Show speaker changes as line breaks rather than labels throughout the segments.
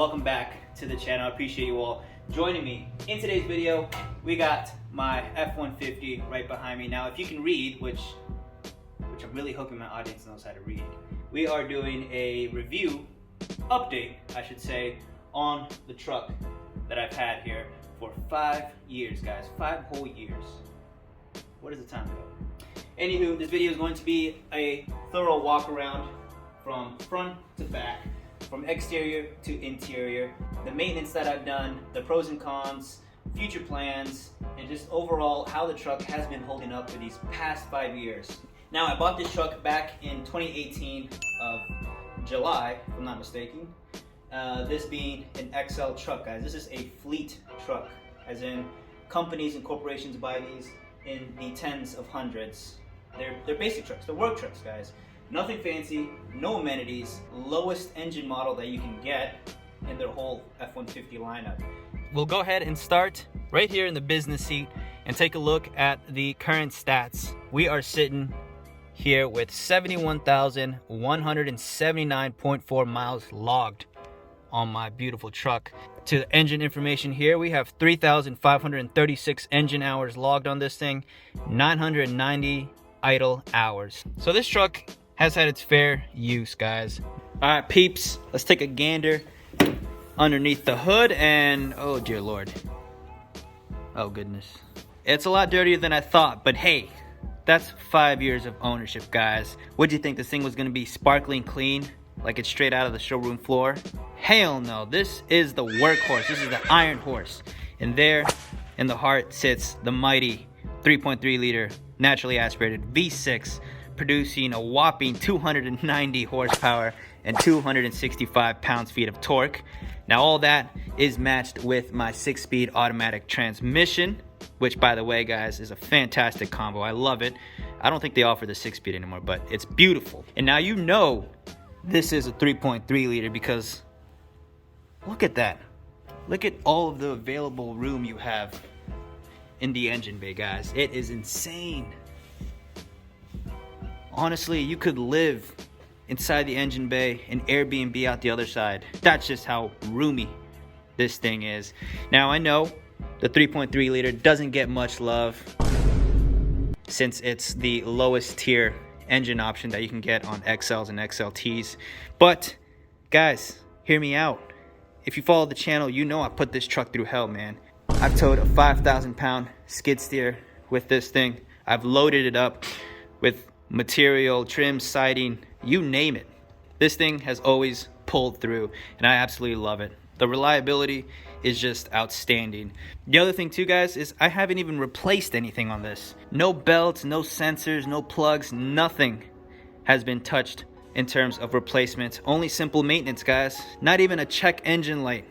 welcome back to the channel. I appreciate you all joining me. In today's video, we got my F150 right behind me. Now, if you can read, which I'm really hoping my audience knows how to read, we are doing a review, update, I should say, on the truck that I've had here for 5 years, guys. 5 whole years. What is the time ago? Anywho, this video is going to be a thorough walk around from front to back, from exterior to interior, the maintenance that I've done, the pros and cons, future plans, and just overall how the truck has been holding up for these past 5 years. Now, I bought this truck back in 2018 of July, if I'm not mistaken. This being an XL truck, guys. This is a fleet truck, as in companies and corporations buy these in the tens of hundreds. They're basic trucks, they're work trucks, guys. Nothing fancy, no amenities, lowest engine model that you can get in their whole F-150 lineup. We'll go ahead and start right here in the business seat and take a look at the current stats. We are sitting here with 71,179.4 miles logged on my beautiful truck. To the engine information here, we have 3,536 engine hours logged on this thing, 990 idle hours. So this truck has had its fair use, guys. All right, peeps, let's take a gander underneath the hood, and oh dear Lord. Oh goodness. It's a lot dirtier than I thought, but hey, that's 5 years of ownership, guys. What'd you think this thing was gonna be sparkling clean, like it's straight out of the showroom floor? Hell no, this is the workhorse. This is the iron horse. And there in the heart sits the mighty 3.3 liter naturally aspirated V6, producing a whopping 290 horsepower and 265 pounds-feet of torque. Now, all that is matched with my 6-speed automatic transmission, which, by the way, guys, is a fantastic combo. I love it. I don't think they offer the 6-speed anymore, but it's beautiful. And now you know this is a 3.3 liter because look at that. Look at all of the available room you have in the engine bay, guys. It is insane. Honestly, you could live inside the engine bay and Airbnb out the other side. That's just how roomy this thing is. Now, I know the 3.3 liter doesn't get much love since it's the lowest tier engine option that you can get on XLs and XLTs. But guys, hear me out. If you follow the channel, you know I put this truck through hell, man. I've towed a 5,000-pound skid steer with this thing. I've loaded it up with material, trim, siding, you name it. This thing has always pulled through, and I absolutely love it. The reliability is just outstanding. The other thing too, guys, is I haven't even replaced anything on this. No belts, no sensors, no plugs, nothing has been touched in terms of replacements. Only simple maintenance, guys. Not even a check engine light.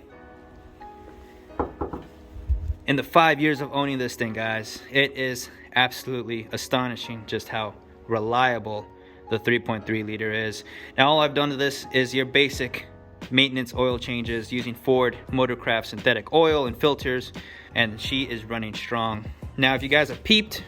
In the 5 years of owning this thing, guys, it is absolutely astonishing just how reliable the 3.3 liter is. Now, all I've done to this is your basic maintenance oil changes using Ford Motorcraft synthetic oil and filters, and she is running strong. Now, if you guys have peeped,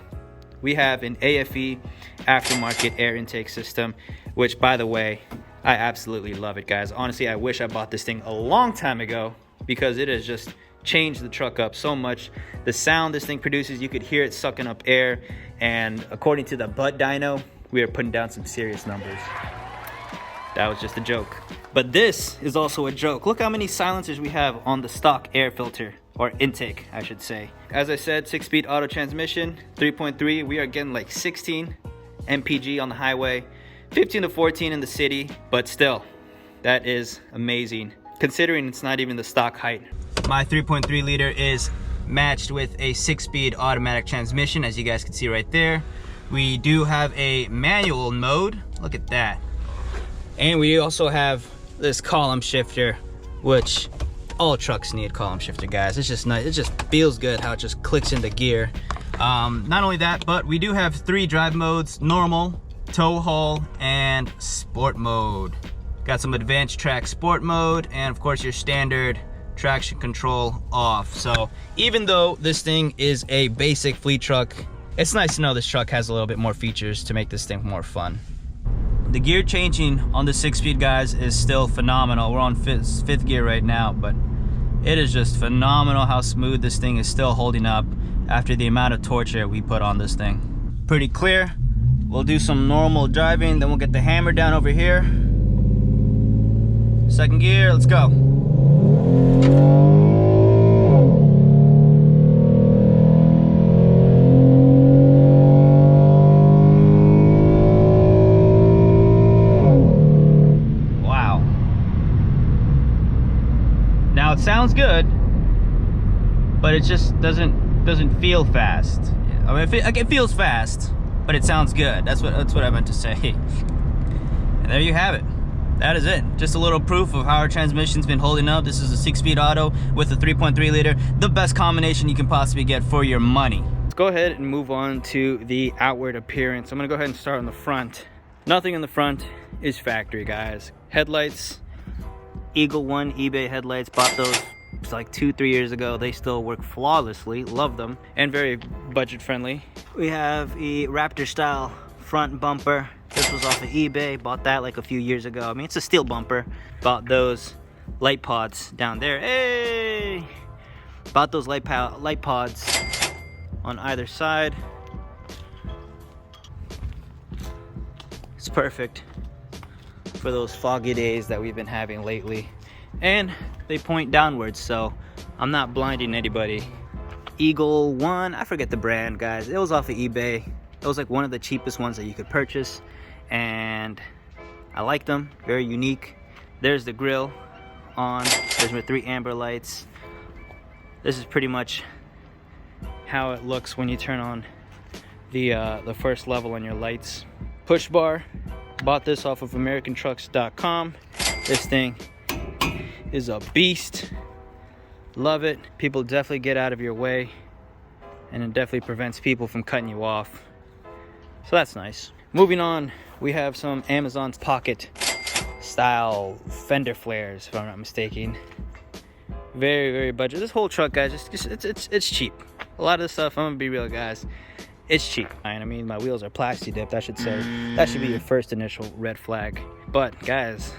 we have an AFE aftermarket air intake system, which, by the way, I absolutely love it, guys. Honestly, I wish I bought this thing a long time ago because it has just changed the truck up so much. The sound this thing produces, you could hear it sucking up air, and according to the butt dyno, we are putting down some serious numbers. That was just a joke. But this is also a joke. Look how many silencers we have on the stock air filter, or intake, I should say. As I said, 6-speed auto transmission, 3.3. We are getting like 16 mpg on the highway, 15 to 14 in the city, but still, that is amazing, considering it's not even the stock height. My 3.3 liter is matched with a 6-speed automatic transmission, as you guys can see right there. We do have a manual mode, look at that. And we also have this column shifter, which all trucks need column shifter, guys. It's just nice, it just feels good how it just clicks into gear. Not only that, but we do have 3 drive modes: normal, tow haul, and sport mode. Got some advanced track sport mode, and of course your standard traction control off. So even though this thing is a basic fleet truck, it's nice to know this truck has a little bit more features to make this thing more fun. The gear changing on the 6-speed, guys, is still phenomenal. We're on fifth gear right now, but it is just phenomenal how smooth this thing is still holding up after the amount of torture we put on this thing. Pretty clear. We'll do some normal driving, then we'll get the hammer down over here. Second gear, let's go. Wow. Now it sounds good, but it just doesn't feel fast. I mean, it feels fast, but it sounds good. That's what I meant to say. And there you have it. That is it. Just a little proof of how our transmission's been holding up. This is a 6-speed auto with a 3.3 liter. The best combination you can possibly get for your money. Let's go ahead and move on to the outward appearance. I'm gonna go ahead and start on the front. Nothing in the front is factory, guys. Headlights, Eagle One eBay headlights. Bought those like 2-3 years ago. They still work flawlessly. Love them, and very budget friendly. We have a Raptor style front bumper. This was off of eBay. Bought that like a few years ago. I mean, it's a steel bumper. Bought those light pods down there. Hey! Bought those light pods on either side. It's perfect for those foggy days that we've been having lately. And they point downwards, so I'm not blinding anybody. Eagle One, I forget the brand, guys. It was off of eBay. It was like one of the cheapest ones that you could purchase, and I liked them. Very unique. There's the grill on. There's my 3 amber lights. This is pretty much how it looks when you turn on the first level on your lights. Push bar. Bought this off of AmericanTrucks.com. This thing is a beast. Love it. People definitely get out of your way, and it definitely prevents people from cutting you off. So that's nice. Moving on, we have some Amazon's Pocket style fender flares, if I'm not mistaken. Very, very budget. This whole truck, guys, it's cheap. A lot of this stuff, I'm gonna be real, guys, it's cheap. I mean, my wheels are plasti dipped, I should say. That should be your first initial red flag. But guys,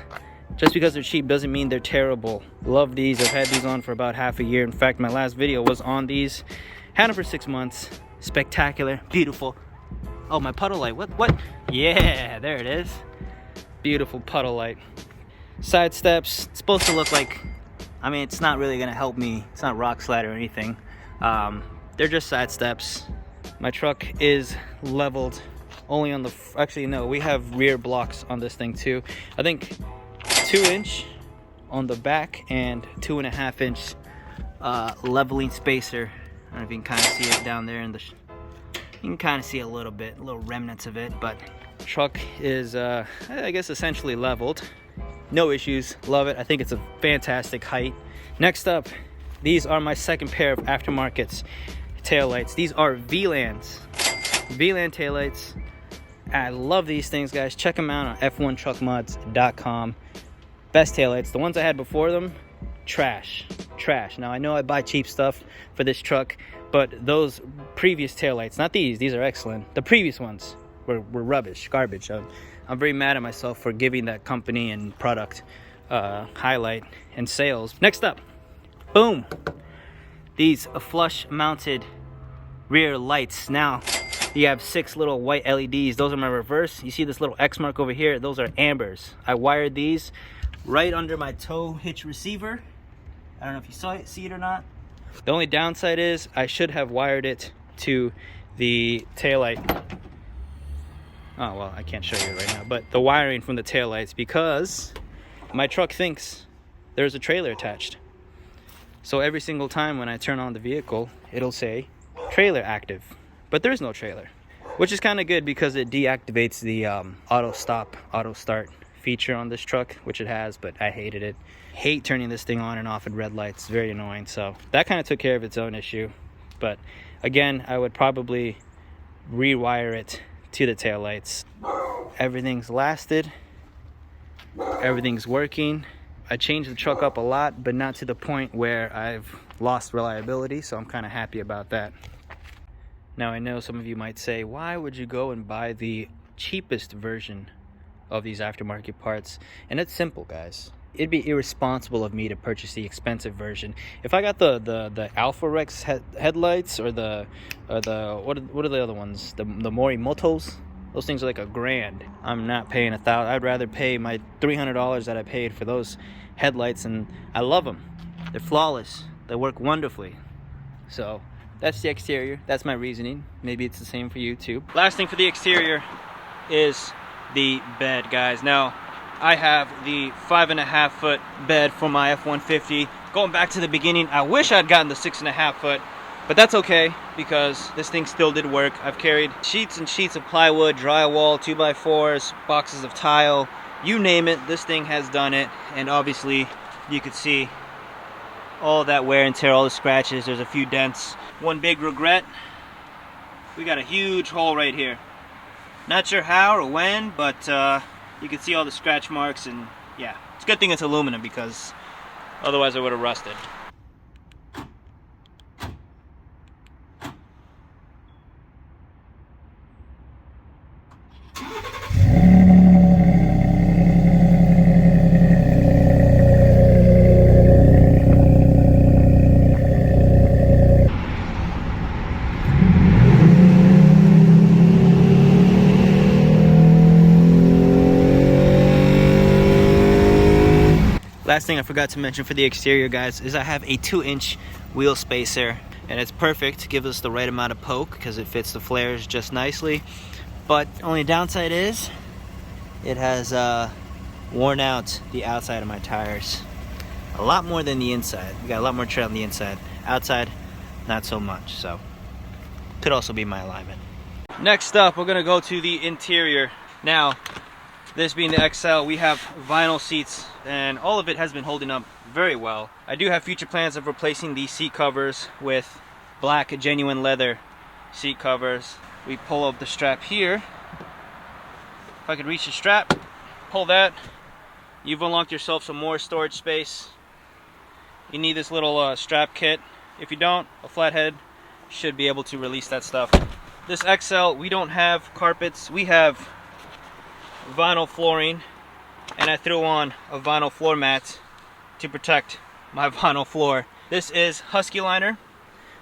just because they're cheap doesn't mean they're terrible. Love these. I've had these on for about half a year. In fact, my last video was on these. Had them for 6 months. Spectacular, beautiful. Oh, my puddle light. What? Yeah, there it is. Beautiful puddle light. Side steps. It's supposed to look like, I mean, it's not really gonna help me. It's not rock slide or anything. They're just side steps. My truck is leveled only on the, actually no, we have rear blocks on this thing too. I think 2-inch on the back and 2.5-inch leveling spacer. I don't know if you can kind of see it down there in the, you can kind of see a little bit, little remnants of it, but truck is, I guess, essentially leveled. No issues, love it. I think it's a fantastic height. Next up, these are my second pair of aftermarket taillights. These are VLANs taillights. I love these things, guys. Check them out on F1truckmods.com. Best taillights. The ones I had before them, trash. Now I know I buy cheap stuff for this truck, but those previous taillights, not these are excellent. The previous ones were rubbish, garbage. I'm very mad at myself for giving that company and product highlight and sales. Next up, boom, these flush mounted rear lights. Now you have 6 little white LEDs. Those are my reverse. You see this little X mark over here? Those are ambers. I wired these right under my tow hitch receiver. I don't know if you see it or not. The only downside is I should have wired it to the taillight. Oh, well, I can't show you right now, but the wiring from the taillights, because my truck thinks there's a trailer attached. So every single time when I turn on the vehicle, it'll say trailer active, but there's no trailer, which is kind of good because it deactivates the auto start feature on this truck, which it has, but I hated it. Hate turning this thing on and off at red lights. Very annoying. So that kind of took care of its own issue. But again, I would probably rewire it to the taillights. Everything's lasted. Everything's working. I changed the truck up a lot, but not to the point where I've lost reliability, so I'm kind of happy about that. Now I know some of you might say, why would you go and buy the cheapest version of these aftermarket parts, and it's simple, guys. It'd be irresponsible of me to purchase the expensive version. If I got the Alpha Rex headlights, or the what are the other ones, the Morimotos, those things are like $1,000. I'm not paying $1,000. I'd rather pay my $300 that I paid for those headlights, and I love them. They're flawless. They work wonderfully. So that's the exterior. That's my reasoning. Maybe it's the same for you too. Last thing for the exterior is the bed, guys. Now, I have the 5.5 foot bed for my F150. Going back to the beginning, I wish I'd gotten the 6.5 foot, but that's okay because this thing still did work. I've carried sheets and sheets of plywood, drywall, 2x4s, boxes of tile, you name it, this thing has done it. And obviously you could see all that wear and tear, all the scratches. There's a few dents. One big regret, we got a huge hole right here. Not sure how or when, but you can see all the scratch marks, and yeah, it's a good thing it's aluminum because otherwise it would have rusted. Last thing I forgot to mention for the exterior, guys, is I have a 2-inch wheel spacer, and it's perfect. Gives us the right amount of poke because it fits the flares just nicely. But only downside is it has worn out the outside of my tires a lot more than the inside. We got a lot more tread on the inside. Outside, not so much. So could also be my alignment. Next up, we're gonna go to the interior. Now, this being the XL, we have vinyl seats, and all of it has been holding up very well. I do have future plans of replacing these seat covers with black genuine leather seat covers. We pull up the strap here. If I could reach the strap, pull that, you've unlocked yourself some more storage space. You need this little strap kit. If you don't, a flathead should be able to release that stuff. This XL, we don't have carpets, we have vinyl flooring, and I threw on a vinyl floor mat to protect my vinyl floor. This is Husky liner.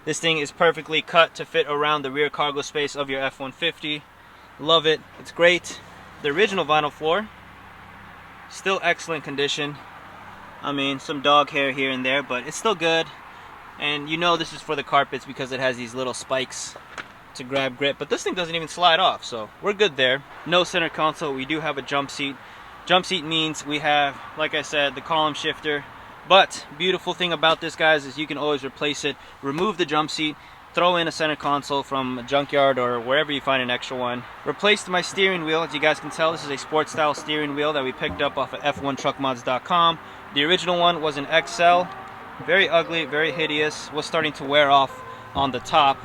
This thing is perfectly cut to fit around the rear cargo space of your F-150. Love it, it's great. The original vinyl floor, still excellent condition. I mean, some dog hair here and there, but it's still good. And you know this is for the carpets because it has these little spikes to grab grip, but this thing doesn't even slide off, so we're good there. No center console. We do have a jump seat. Jump seat means we have, like I said, the column shifter. But beautiful thing about this, guys, is you can always replace it. Remove the jump seat, throw in a center console from a junkyard or wherever you find an extra one. Replaced my steering wheel. As you guys can tell, this is a sports style steering wheel that we picked up off of f1truckmods.com. The original one was an XL. Very ugly, very hideous. Was starting to wear off on the top.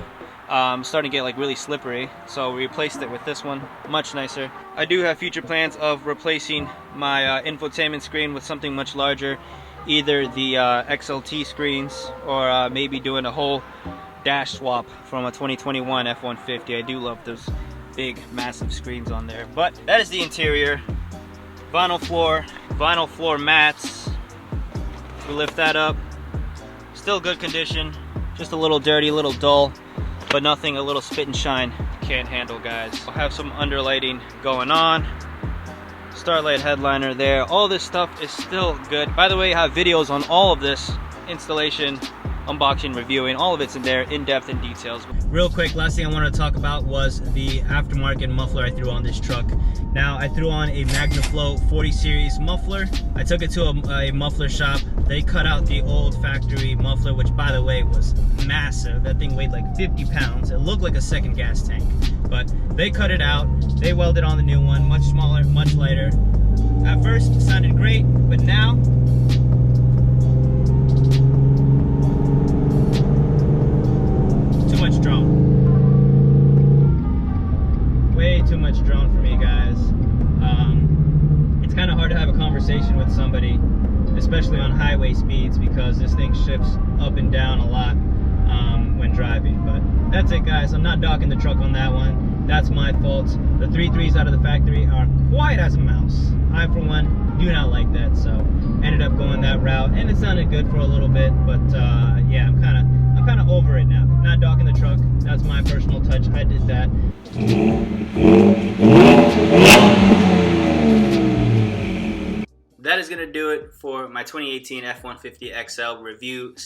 Starting to get like really slippery, so we replaced it with this one, much nicer. I do have future plans of replacing my infotainment screen with something much larger, either the XLT screens or maybe doing a whole dash swap from a 2021 F-150. I do love those big massive screens on there. But that is the interior. Vinyl floor mats. We lift that up, still good condition, just a little dirty, a little dull, but nothing a little spit and shine can't handle, guys. I'll have some underlighting going on. Starlight headliner there. All this stuff is still good. By the way, I have videos on all of this installation, unboxing, reviewing, all of it's in there, in depth and details. Real quick, last thing I wanted to talk about was the aftermarket muffler I threw on this truck. Now, I threw on a MagnaFlow 40 series muffler. I took it to a muffler shop. They cut out the old factory muffler, which by the way was massive. That thing weighed like 50 pounds. It looked like a second gas tank, but they cut it out. They welded on the new one, much smaller, much lighter. At first, it sounded great, but now, too much drone. Way too much drone for me, guys. It's kind of hard to have a conversation with somebody, especially on highway speeds, because this thing shifts up and down a lot when driving. But that's it, guys. I'm not docking the truck on that one. That's my fault. The 3.3s out of the factory are quiet as a mouse. I, for one, do not like that, so ended up going that route, and it sounded good for a little bit. But yeah, I'm kind of over it now. Not docking the truck. That's my personal touch. I did that. That is going to do it for my 2018 F150 XL review /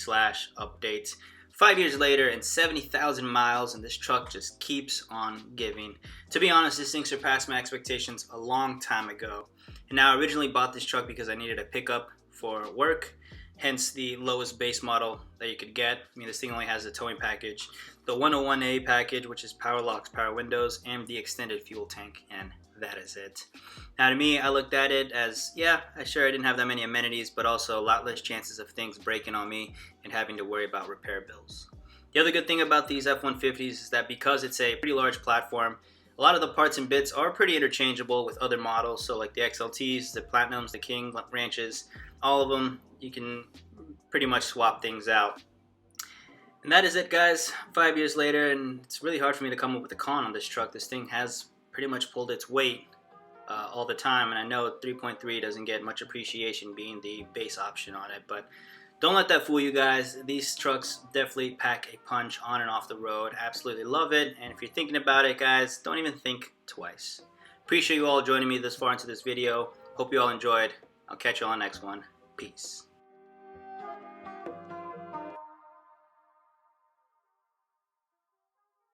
update. 5 years later and 70,000 miles, and this truck just keeps on giving. To be honest, this thing surpassed my expectations a long time ago. And now I originally bought this truck because I needed a pickup for work, hence the lowest base model that you could get. I mean, this thing only has the towing package, the 101A package, which is power locks, power windows, and the extended fuel tank, and that is it. Now to me, I looked at it as, yeah, I didn't have that many amenities, but also a lot less chances of things breaking on me and having to worry about repair bills. The other good thing about these F-150s is that because it's a pretty large platform, a lot of the parts and bits are pretty interchangeable with other models. So like the XLTs, the Platinums, the King Ranches, all of them, you can pretty much swap things out. And that is it, guys. 5 years later, and it's really hard for me to come up with a con on this truck. This thing has pretty much pulled its weight all the time, and I know 3.3 doesn't get much appreciation being the base option on it, but don't let that fool you guys. These trucks definitely pack a punch on and off the road. Absolutely love it, and if you're thinking about it, guys, don't even think twice. Appreciate you all joining me this far into this video. Hope you all enjoyed. I'll catch you on the next one. Peace.